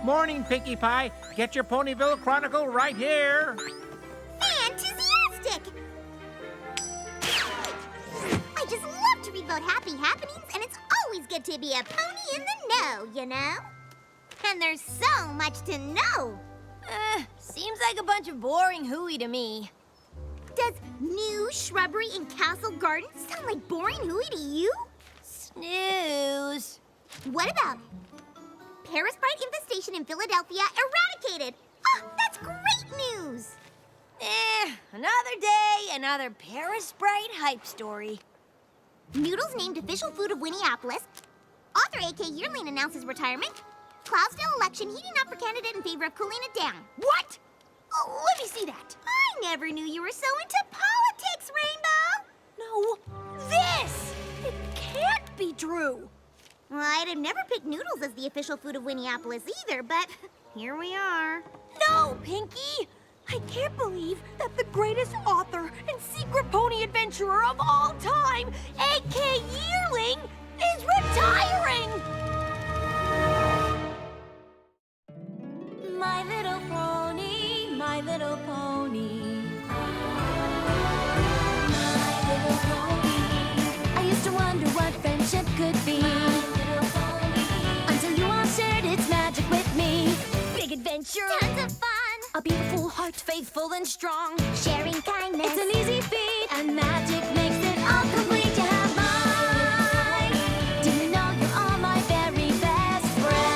Morning, Pinkie Pie. Get your Ponyville Chronicle right here. Fantastic! I just love to read about happy happenings, and it's always good to be a pony in the know, you know? And there's so much to know. Seems like a bunch of boring hooey to me. Does new shrubbery in Castle Garden sound like boring hooey to you? Snooze. What about Parasite infestation in Philadelphia eradicated? Oh, that's great news! Another day, another Parasprite hype story. Noodles named official food of Winneapolis. Author A.K. Yearling announces retirement. Cloudsdale election heating up for candidate in favor of cooling it down. What? Oh, let me see that. I never knew you were so into politics, Rainbow. No, this! It can't be true. Well, I'd have never picked noodles as the official food of Winneapolis either, but here we are. No, Pinkie! I can't believe that the greatest author and secret pony adventurer of all time, A.K. Yearling, is retiring! My little pony, my little pony. My little pony. I used to wonder what friendship could be. My little pony. Until you all shared its magic with me. Big adventure. Tons of fun. A beautiful heart, faithful and strong. Sharing kindness. It's an easy feat, and magic makes it all complete. You have mine. Do you know you're all my very best friends?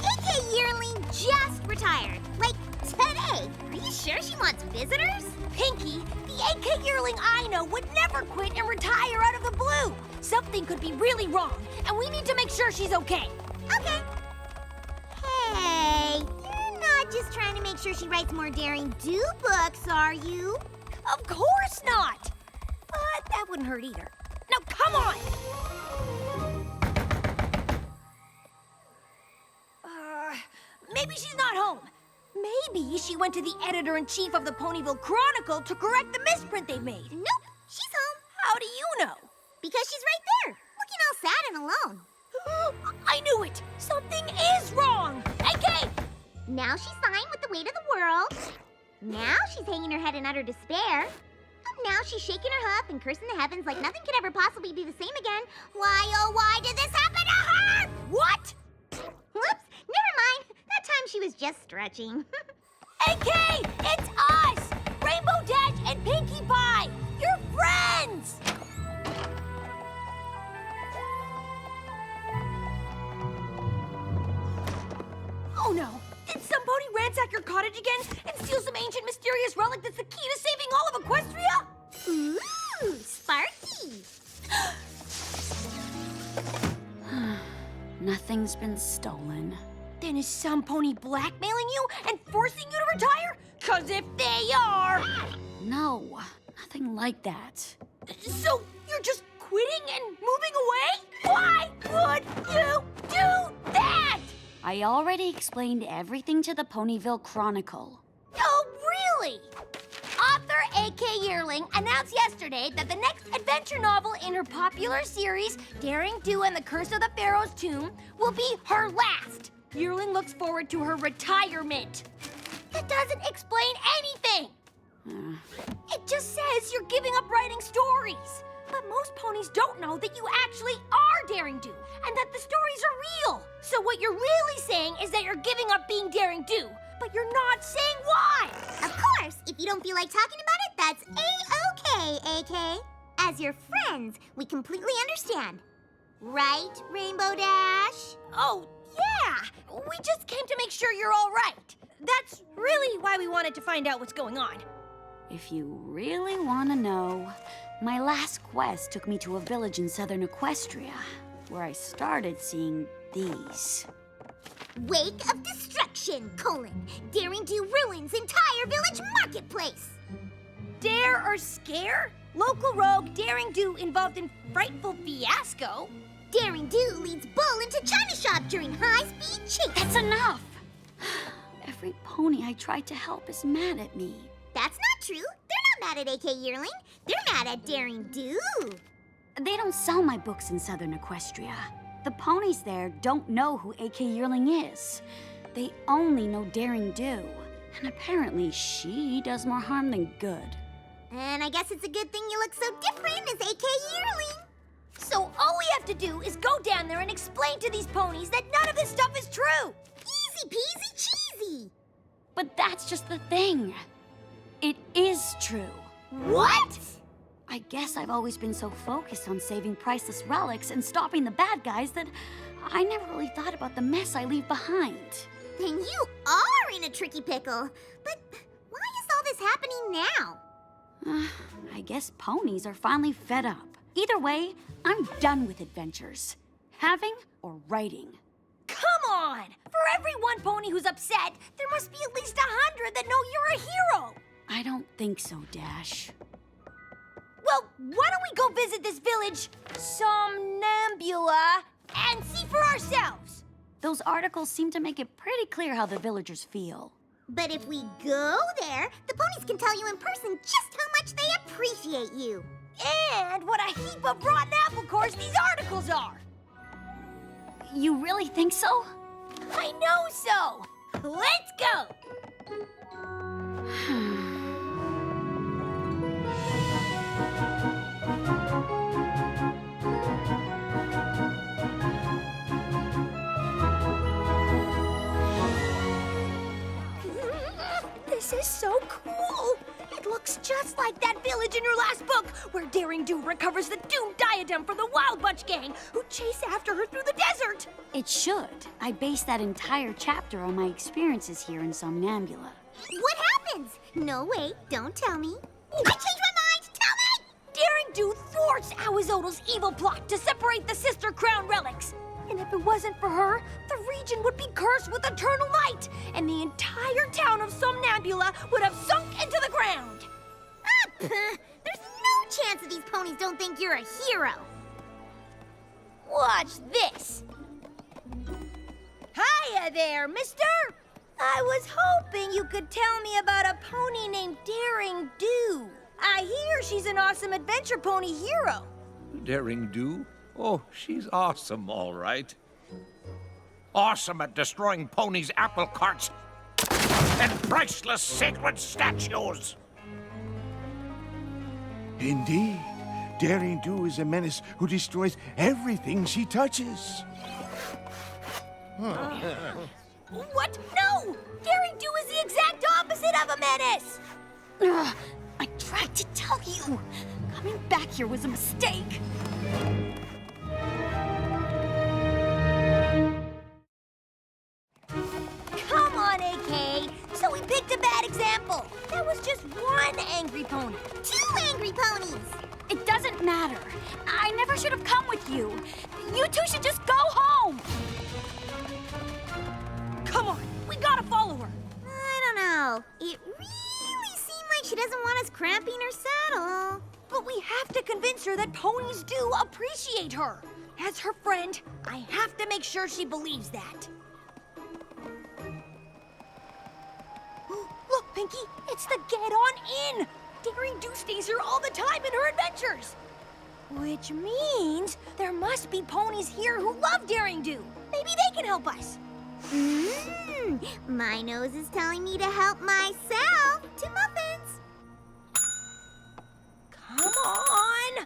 A.K. Yearling just retired. Like, today. Are you sure she wants visitors? Pinkie, the A.K. Yearling I know would never quit and retire out of the blue. Something could be really wrong, and we need to make sure she's okay. Okay. Hey, you're not just trying to make sure she writes more Daring Do books, are you? Of course not. But that wouldn't hurt either. Now, come on! Maybe she's not home. Maybe she went to the editor-in-chief of the Ponyville Chronicle to correct the misprint they've made. Nope, she's home. How do you know? Because she's right there, looking all sad and alone. I knew it! Something is wrong! AK! Now she's sighing with the weight of the world. Now she's hanging her head in utter despair. Now she's shaking her hoof and cursing the heavens like nothing could ever possibly be the same again. Why, oh, why did this happen to her? What? Whoops, never mind. That time she was just stretching. AK! It's us! Rainbow Dash and Pinkie Pie! You're friends! Oh no! Did somebody ransack your cottage again and steal some ancient mysterious relic that's the key to saving all of Equestria? Ooh, Sparky! Nothing's been stolen. Then is some pony blackmailing you and forcing you to retire? 'Cause if they are... No, nothing like that. So you're just quitting and moving away? Why would you do that? I already explained everything to the Ponyville Chronicle. Oh, really? Author A.K. Yearling announced yesterday that the next adventure novel in her popular series, Daring Do and the Curse of the Pharaoh's Tomb, will be her last. Yearling looks forward to her retirement. That doesn't explain anything. It just says you're giving up writing stories. But most ponies don't know that you actually are Daring Do and that the stories are real. So what you're really saying is that you're giving up being Daring Do, but you're not saying why. Of course, if you don't feel like talking about it, that's A-okay, A.K. As your friends, we completely understand. Right, Rainbow Dash? Oh, yeah. We just came to make sure you're all right. That's really why we wanted to find out what's going on. If you really want to know, my last quest took me to a village in southern Equestria, where I started seeing these. Wake of Destruction, Daring Do ruins entire village marketplace. Dare or scare? Local rogue Daring Do involved in frightful fiasco. Daring Do leads Bull into China shop during high-speed chase. That's enough! Every pony I tried to help is mad at me. That's not true. They're not mad at AK Yearling. They're mad at Daring Do. They don't sell my books in Southern Equestria. The ponies there don't know who AK Yearling is. They only know Daring Do. And apparently she does more harm than good. And I guess it's a good thing you look so different as AK Yearling. So all we have to do is go down there and explain to these ponies that none of this stuff is true. Easy peasy cheesy. But that's just the thing. It is true. What? I guess I've always been so focused on saving priceless relics and stopping the bad guys that I never really thought about the mess I leave behind. Then you are in a tricky pickle. But why is all this happening now? I guess ponies are finally fed up. Either way, I'm done with adventures. Having or writing. Come on! For every one pony who's upset, there must be at least 100 that know you're a hero. I don't think so, Dash. Well, why don't we go visit this village, Somnambula, and see for ourselves? Those articles seem to make it pretty clear how the villagers feel. But if we go there, the ponies can tell you in person just how much they appreciate you. And what a heap of rotten apple cores these articles are. You really think so? I know so. Let's go. This is so cool. It looks just like that village in your last book, where Daring Do recovers the doomed diadem from the Wild Bunch gang who chase after her through the desert. It should. I based that entire chapter on my experiences here in Somnambula. What happens? No, wait, don't tell me. I changed my mind! Tell me! Daring Do thwarts Awazodal's evil plot to separate the sister crown relics. And if it wasn't for her, the region would be cursed with eternal night, and the entire town of Somnambula would have sunk into the ground. Ah, puh. There's no chance that these ponies don't think you're a hero. Watch this. Hiya there, mister. I was hoping you could tell me about a pony named Daring Do. I hear she's an awesome adventure pony hero. Daring Do? Oh, she's awesome, all right. Awesome at destroying ponies' apple carts and priceless sacred statues. Indeed. Daring Do is a menace who destroys everything she touches. What? No! Daring Do is the exact opposite of a menace! Ugh, I tried to tell you. Coming back here was a mistake. Come on, AK. So we picked a bad example. That was just one angry pony. 2 angry ponies! It doesn't matter. I never should have come with you. You two should just go home. Come on, we gotta follow her. I don't know. It really seemed like she doesn't want us cramping her saddle. But we have to convince her that ponies do appreciate her. As her friend, I have to make sure she believes that. Look, Pinky, it's the Get On In. Daring Do stays here all the time in her adventures. Which means there must be ponies here who love Daring Do. Maybe they can help us. My nose is telling me to help myself to muffins. Come on.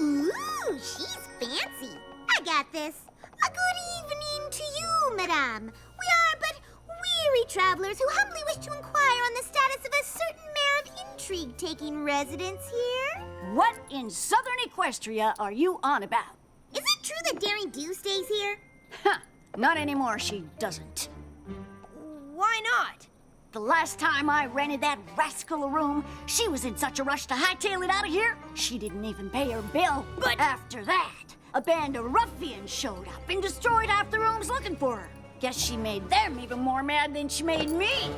Ooh, she's fancy. I got this. A good evening to you, madame. We are but weary travelers who humbly wish to inquire on the status of a certain mare of intrigue taking residence here. What in Southern Equestria are you on about? Is it true that Daring Do stays here? Huh, not anymore, she doesn't. Why not? The last time I rented that rascal a room, she was in such a rush to hightail it out of here, she didn't even pay her bill. But after that, a band of ruffians showed up and destroyed half the rooms looking for her. Guess she made them even more mad than she made me.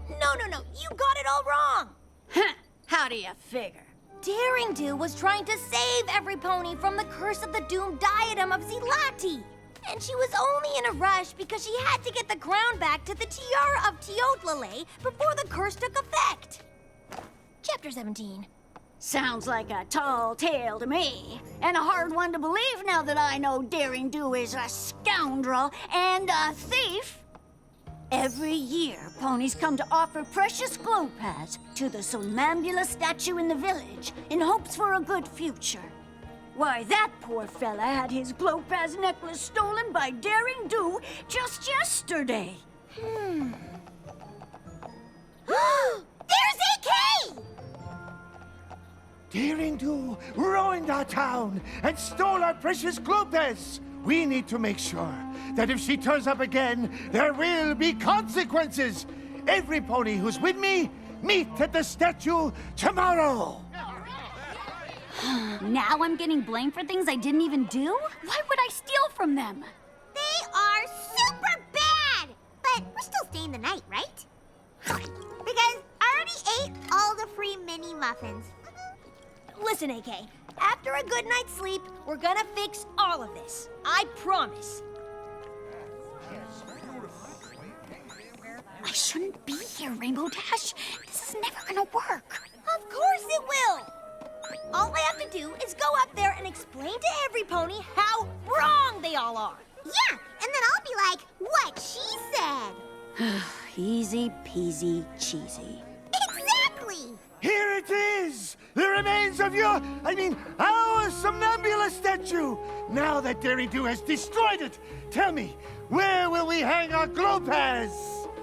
No, you got it all wrong. Huh, how do you figure? Daring Do was trying to save every pony from the curse of the doomed diadem of Zilati. And she was only in a rush because she had to get the crown back to the tiara of Teotlale before the curse took effect. Chapter 17. Sounds like a tall tale to me, and a hard one to believe now that I know Daring Do is a scoundrel and a thief. Every year, ponies come to offer precious glow pads to the Somnambula statue in the village in hopes for a good future. Why, that poor fella had his glow pads necklace stolen by Daring Do just yesterday. There's AK! Daring Do ruined our town and stole our precious Glopez. We need to make sure that if she turns up again, there will be consequences. Every pony who's with me, meet at the statue tomorrow. Now I'm getting blamed for things I didn't even do? Why would I steal from them? They are super bad! But we're still staying the night, right? Because I already ate all the free mini muffins. Listen, AK. After a good night's sleep, we're gonna fix all of this. I promise. I shouldn't be here, Rainbow Dash. This is never gonna work. Of course it will! All I have to do is go up there and explain to every pony how wrong they all are. Yeah, and then I'll be like, what she said. Easy peasy cheesy. Exactly! Here it is! The remains of our Somnambula statue! Now that Daring Do has destroyed it, tell me, where will we hang our Glopaz?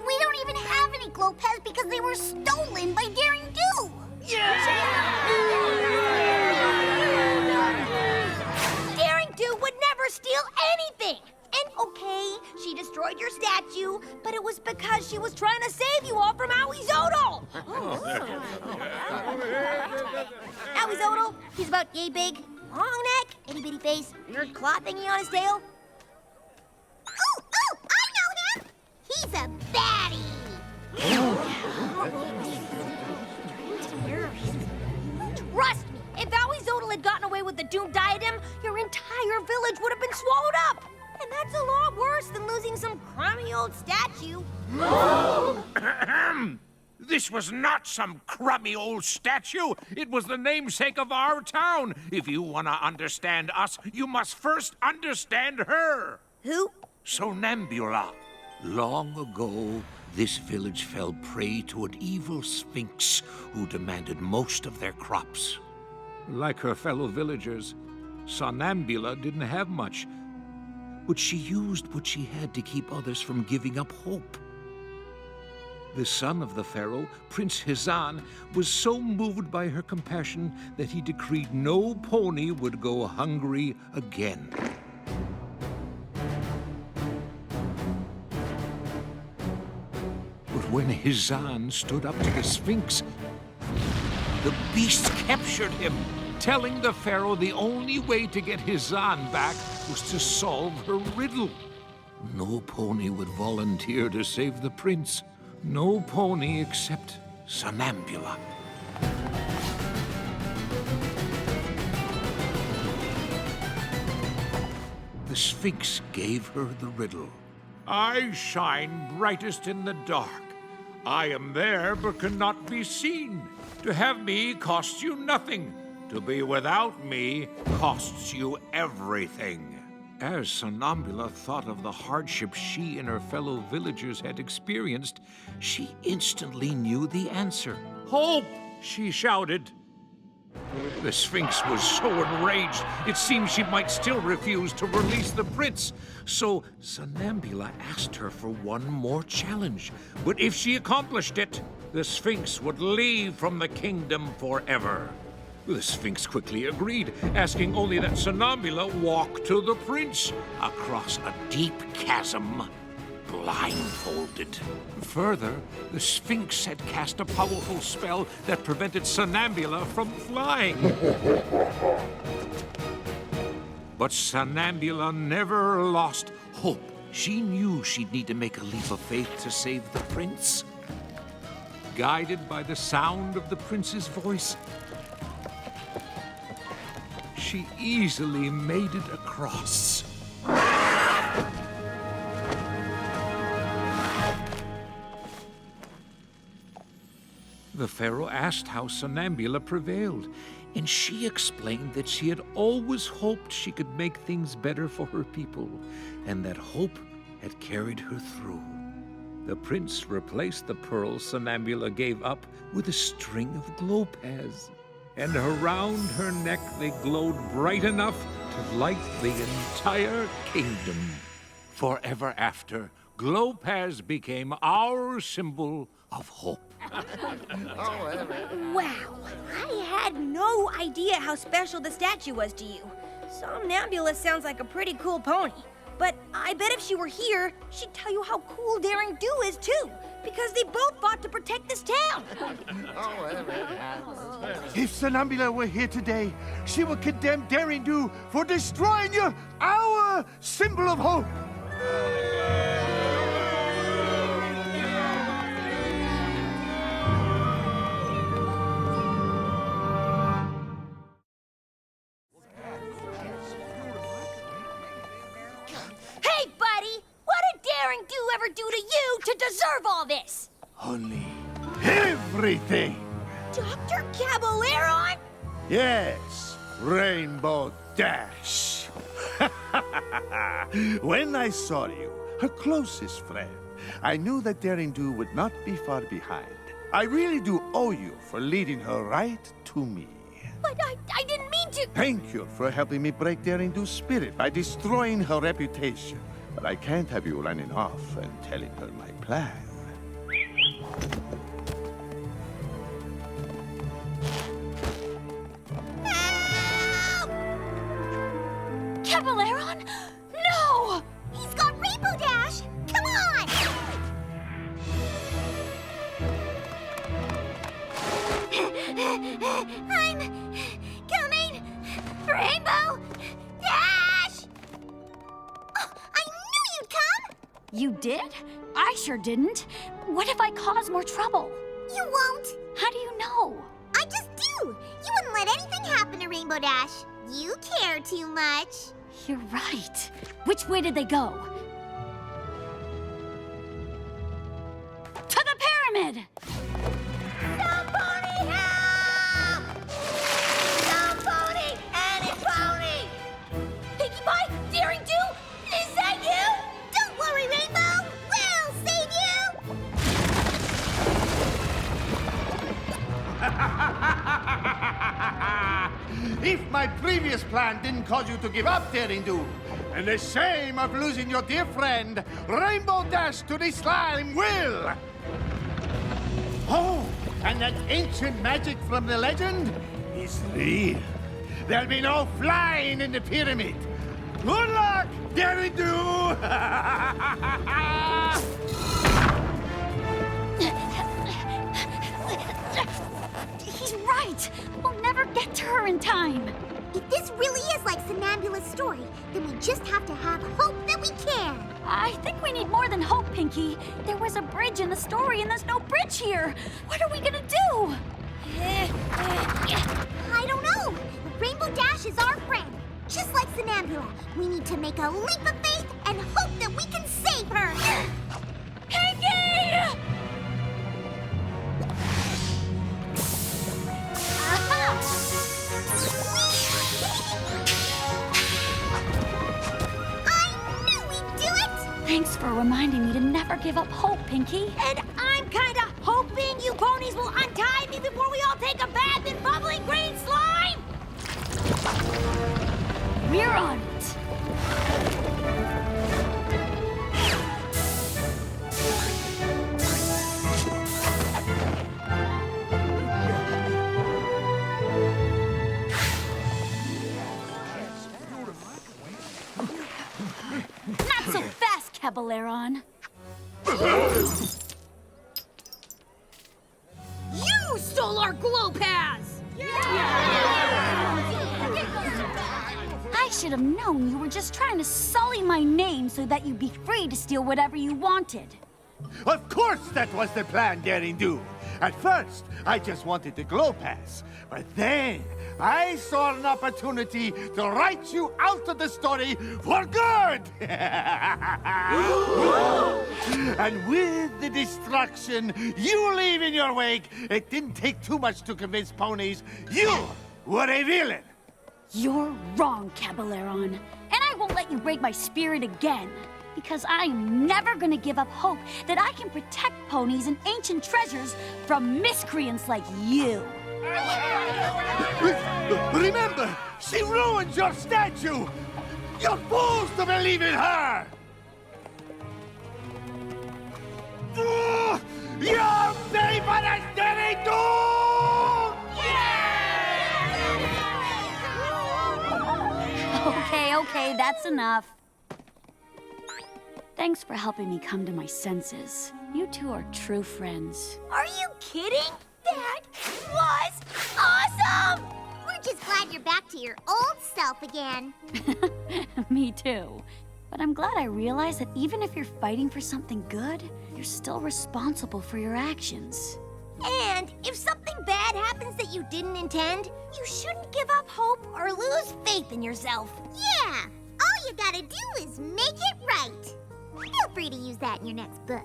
We don't even have any glow pads because they were stolen by Daring Do! Daring Do would never steal anything! And okay, she destroyed your statue, but it was because she was trying to save you all from Owie Zodal! Owie Zodal, he's about yay big, long neck, itty bitty face, weird claw thingy on his tail. Oh, I know him! He's a baddie! Trust me, if Owie Zodal had gotten away with the doomed diadem, your entire village would have been swallowed up! And that's a lot worse than losing some crummy old statue. This was not some crummy old statue. It was the namesake of our town. If you want to understand us, you must first understand her. Who? Somnambula. Long ago, this village fell prey to an evil sphinx who demanded most of their crops. Like her fellow villagers, Somnambula didn't have much, but she used what she had to keep others from giving up hope. The son of the pharaoh, Prince Hizan, was so moved by her compassion that he decreed no pony would go hungry again. But when Hizan stood up to the Sphinx, the beast captured him, telling the pharaoh the only way to get Hizan back was to solve her riddle. No pony would volunteer to save the prince. No pony except Somnambula. The Sphinx gave her the riddle. I shine brightest in the dark. I am there but cannot be seen. To have me costs you nothing. To be without me costs you everything. As Somnambula thought of the hardship she and her fellow villagers had experienced, she instantly knew the answer. Hope! She shouted. The Sphinx was so enraged, it seemed she might still refuse to release the prince. So Somnambula asked her for one more challenge. But if she accomplished it, the Sphinx would leave from the kingdom forever. The Sphinx quickly agreed, asking only that Somnambula walk to the prince across a deep chasm, blindfolded. Further, the Sphinx had cast a powerful spell that prevented Somnambula from flying. But Somnambula never lost hope. She knew she'd need to make a leap of faith to save the prince. Guided by the sound of the prince's voice, she easily made it across. The Pharaoh asked how Somnambula prevailed, and she explained that she had always hoped she could make things better for her people, and that hope had carried her through. The prince replaced the pearls Somnambula gave up with a string of glowpads, and around her neck they glowed bright enough to light the entire kingdom. Forever after, glowpads became our symbol of hope. Wow, I had no idea how special the statue was to you. Somnambula sounds like a pretty cool pony. But I bet if she were here, she'd tell you how cool Daring Do is too, because they both fought to protect this town. If Somnambula were here today, she would condemn Daring Do for destroying our symbol of hope. Hey, buddy! What did Daring Do ever do to you to deserve all this? Only everything. Dr. Caballeron? Yes, Rainbow Dash. When I saw you, her closest friend, I knew that Daring Do would not be far behind. I really do owe you for leading her right to me. But I didn't mean to... Thank you for helping me break Daring Do's spirit by destroying her reputation. But I can't have you running off and telling her my plan. Caballeron? No! He's got Rainbow Dash! Come on! I'm coming! Rainbow Dash! Oh, I knew you'd come! You did? I sure didn't. What if I cause more trouble? You won't. How do you know? I just do. You wouldn't let anything happen to Rainbow Dash. You care too much. You're right. Which way did they go? To the pyramid! Somebody help! Somebody, any pony! Pinkie Pie, Daring Do, is that you? Don't worry, Rainbow. We'll save you. If my previous plan didn't cause you to give up, Daring Do, and the shame of losing your dear friend, Rainbow Dash to the slime will. Oh, and that ancient magic from the legend is real. There'll be no flying in the pyramid. Good luck, Daring Do! He's right. We'll never get to her in time. If this really is like Somnambula's story, then we just have to have hope that we can. I think we need more than hope, Pinkie. There was a bridge in the story, and there's no bridge here. What are we gonna do? I don't know. Rainbow Dash is our friend. Just like Somnambula, we need to make a leap of faith and hope that we can save her. Pinkie! I knew we'd do it! Thanks for reminding me to never give up hope, Pinkie. And I'm kinda hoping you ponies will untie me before we all take a bath in bubbling green slime! We're on it. Not so fast, Caballeron. You stole our glow pads! I should have known you were just trying to sully my name so that you'd be free to steal whatever you wanted. Of course that was the plan, Daring Do. At first, I just wanted the glow pass. But then, I saw an opportunity to write you out of the story for good! And with the destruction you leave in your wake, it didn't take too much to convince ponies you were a villain. You're wrong, Cabaleron. And I won't let you break my spirit again. Because I'm never gonna give up hope that I can protect ponies and ancient treasures from miscreants like you. Remember, she ruined your statue! You're fools to believe in her! You're safe on a steady doom! Okay, that's enough. Thanks for helping me come to my senses. You two are true friends. Are you kidding? That was awesome! We're just glad you're back to your old self again. Me too. But I'm glad I realized that even if you're fighting for something good, you're still responsible for your actions. And if something bad happens that you didn't intend, you shouldn't give up hope or lose faith in yourself. Yeah, all you gotta do is make it right. Feel free to use that in your next book.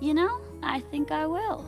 You know, I think I will.